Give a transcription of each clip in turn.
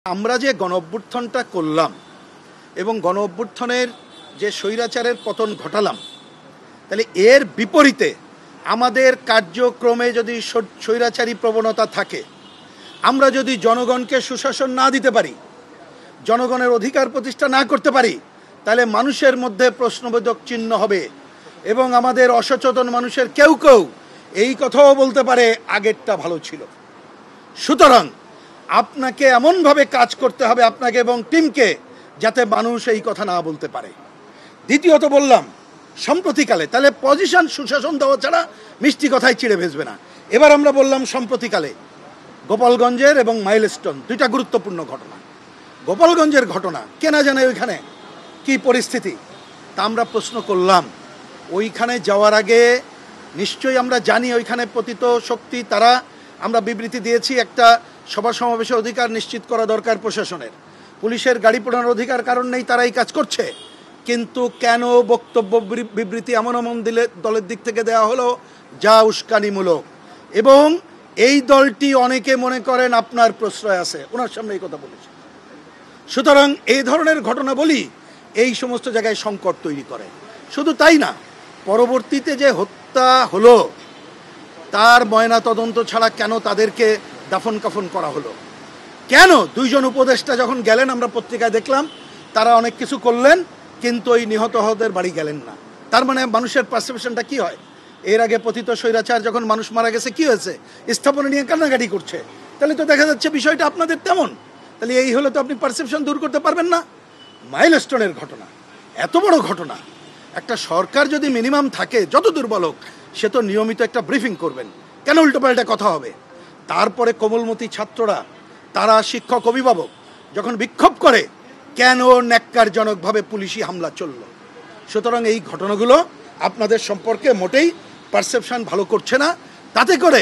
আমরা যে গণঅভ্যুত্থানটা করলাম এবং গণঅভ্যুত্থানের যে স্বৈরাচারের পতন ঘটালাম, তাহলে এর বিপরীতে আমাদের কার্যক্রমে যদি স্বৈরাচারী প্রবণতা থাকে, আমরা যদি জনগণকে সুশাসন না দিতে পারি, জনগণের অধিকার প্রতিষ্ঠা না করতে পারি, তাহলে মানুষের মধ্যে প্রশ্নবোধক চিহ্ন হবে এবং আমাদের অসচেতন মানুষের কেউ কেউ এই কথাও বলতে পারে আগেরটা ভালো ছিল। সুতরাং আপনাকে এমনভাবে কাজ করতে হবে আপনাকে এবং টিমকে, যাতে মানুষ এই কথা না বলতে পারে। দ্বিতীয়ত বললাম সম্প্রতিকালে, তাহলে পজিশন সুশাসন দেওয়া ছাড়া মিষ্টি কথায় চিড়ে ভেসবে না। এবার আমরা বললাম সম্প্রতিকালে গোপালগঞ্জের এবং মাইলস্টোন দুইটা গুরুত্বপূর্ণ ঘটনা। গোপালগঞ্জের ঘটনা কে না জানে ওইখানে কি পরিস্থিতি, তা আমরা প্রশ্ন করলাম। ওইখানে যাওয়ার আগে নিশ্চয়ই আমরা জানি ওইখানে পতিত শক্তি, তারা আমরা বিবৃতি দিয়েছি একটা সভা সমাবেশের অধিকার নিশ্চিত করা দরকার প্রশাসনের, পুলিশের গাড়ি পোড়ানোর অধিকার কারণ নেই, তারা এই কাজ করছে। কিন্তু কেন বক্তব্য বিবৃতি এমন দলের দিক থেকে দেওয়া হলো যা উস্কানিমূলক, এবং এই দলটি অনেকে মনে করেন আপনার প্রশ্রয় আছে, ওনার সামনে এই কথা বলেছে। সুতরাং এই ধরনের ঘটনা বলি এই সমস্ত জায়গায় সংকট তৈরি করে। শুধু তাই না, পরবর্তীতে যে হত্যা হলো তার ময়না তদন্ত ছাড়া কেন তাদেরকে দাফন কাফন করা হলো, কেন দুইজন উপদেষ্টা যখন গেলেন আমরা পত্রিকায় দেখলাম তারা অনেক কিছু করলেন কিন্তু ওই নিহত হদের বাড়ি গেলেন না। তার মানে মানুষের পারসেপশনটা কি হয়? এর আগে পতিত স্বৈরাচার যখন মানুষ মারা গেছে কি হয়েছে? স্থাপনা নিয়ে কান্নাকাটি করছে। তাহলে তো দেখা যাচ্ছে বিষয়টা আপনাদের তেমন। তাহলে এই হলে তো আপনি পারসেপশন দূর করতে পারবেন না। মাইলস্টোনের ঘটনা এত বড় ঘটনা, একটা সরকার যদি মিনিমাম থাকে যত দুর্বল হোক, সে তো নিয়মিত একটা ব্রিফিং করবেন, কেন উল্টোপাল্টা কথা হবে? তারপরে কোমলমতি ছাত্ররা, তারা শিক্ষক অভিভাবক যখন বিক্ষোভ করে, কেন ন্যাক্কারজনকভাবে পুলিশি হামলা চলল? সুতরাং এই ঘটনাগুলো আপনাদের সম্পর্কে মোটেই পারসেপশন ভালো করছে না। তাতে করে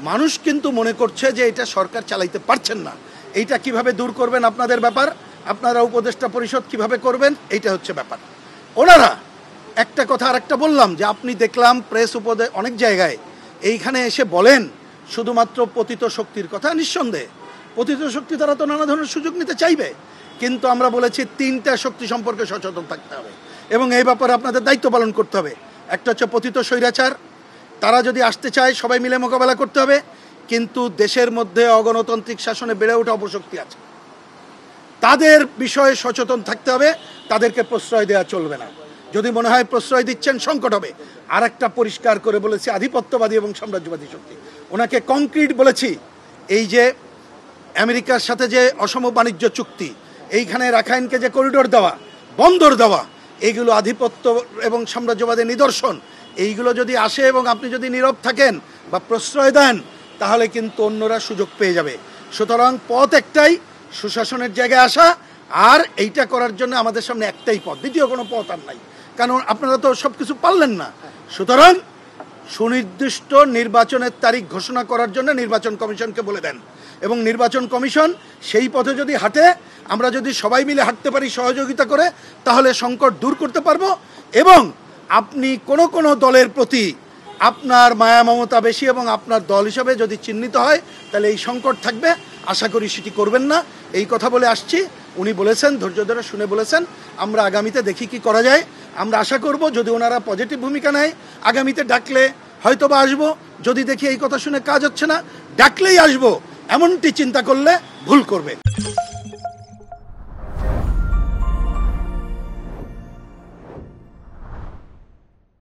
মানুষ কিন্তু মনে করছে যে এটা সরকার চালাইতে পারছেন না। এইটা কিভাবে দূর করবেন আপনাদের ব্যাপার, আপনারা উপদেষ্টা পরিষদ কিভাবে করবেন এইটা হচ্ছে ব্যাপার। ওনারা একটা কথা আর একটা বললাম যে আপনি দেখলাম প্রেস অনেক জায়গায় এইখানে এসে বলেন শুধুমাত্র পতিত শক্তির কথা। নিঃসন্দেহে পতিত শক্তি তারা তো নানা ধরনের সুযোগ নিতে চাইবে, কিন্তু আমরা বলেছি তিনটা শক্তি সম্পর্কে সচেতন থাকতে হবে এবং এই ব্যাপারে আপনাদের দায়িত্ব পালন করতে হবে। একটা হচ্ছে পতিত স্বৈরাচার, তারা যদি আসতে চায় সবাই মিলে মোকাবেলা করতে হবে, কিন্তু দেশের মধ্যে অগণতান্ত্রিক শাসনে বেড়ে ওঠা অপশক্তি আছে, তাদের বিষয়ে সচেতন থাকতে হবে, তাদেরকে প্রশ্রয় দেওয়া চলবে না। যদি মনে হয় প্রশ্রয় দিচ্ছেন সংকট হবে। আর একটা পরিষ্কার করে বলেছি আধিপত্যবাদী এবং সাম্রাজ্যবাদী শক্তি, ওনাকে কংক্রিট বলেছি। এই যে আমেরিকার সাথে যে অসম বাণিজ্য চুক্তি, এইখানে রাখাইনকে যে করিডোর দেওয়া, বন্দর দেওয়া, এইগুলো আধিপত্য এবং সাম্রাজ্যবাদের নিদর্শন। এইগুলো যদি আসে এবং আপনি যদি নীরব থাকেন বা প্রশ্রয় দেন, তাহলে কিন্তু অন্যরা সুযোগ পেয়ে যাবে। সুতরাং পথ একটাই, সুশাসনের জায়গায় আসা, আর এইটা করার জন্য আমাদের সামনে একটাই পথ, দ্বিতীয় কোনো পথ আর নাই, কারণ আপনারা তো সব কিছু পারলেন না। সুতরাং সুনির্দিষ্ট নির্বাচনের তারিখ ঘোষণা করার জন্য নির্বাচন কমিশনকে বলে দেন, এবং নির্বাচন কমিশন সেই পথে যদি হাঁটে, আমরা যদি সবাই মিলে হাঁটতে পারি সহযোগিতা করে, তাহলে সংকট দূর করতে পারবো। এবং আপনি কোনো দলের প্রতি আপনার মায়া মমতা বেশি এবং আপনার দল হিসাবে যদি চিহ্নিত হয়, তাহলে এই সংকট থাকবে। আশা করি সেটি করবেন না, এই কথা বলে আসছি। উনি বলেছেন, ধৈর্য ধরে শুনে বলেছেন, আমরা আগামীতে দেখি কি করা যায়। আমরা আশা করব যদি ওনারা পজিটিভ ভূমিকা নেয়, আগামীতে ডাকলে হয়তো বা আসবো। যদি দেখি এই কথা শুনে কাজ হচ্ছে না, ডাকলেই আসবো, এমনটি চিন্তা করলে ভুল করবে।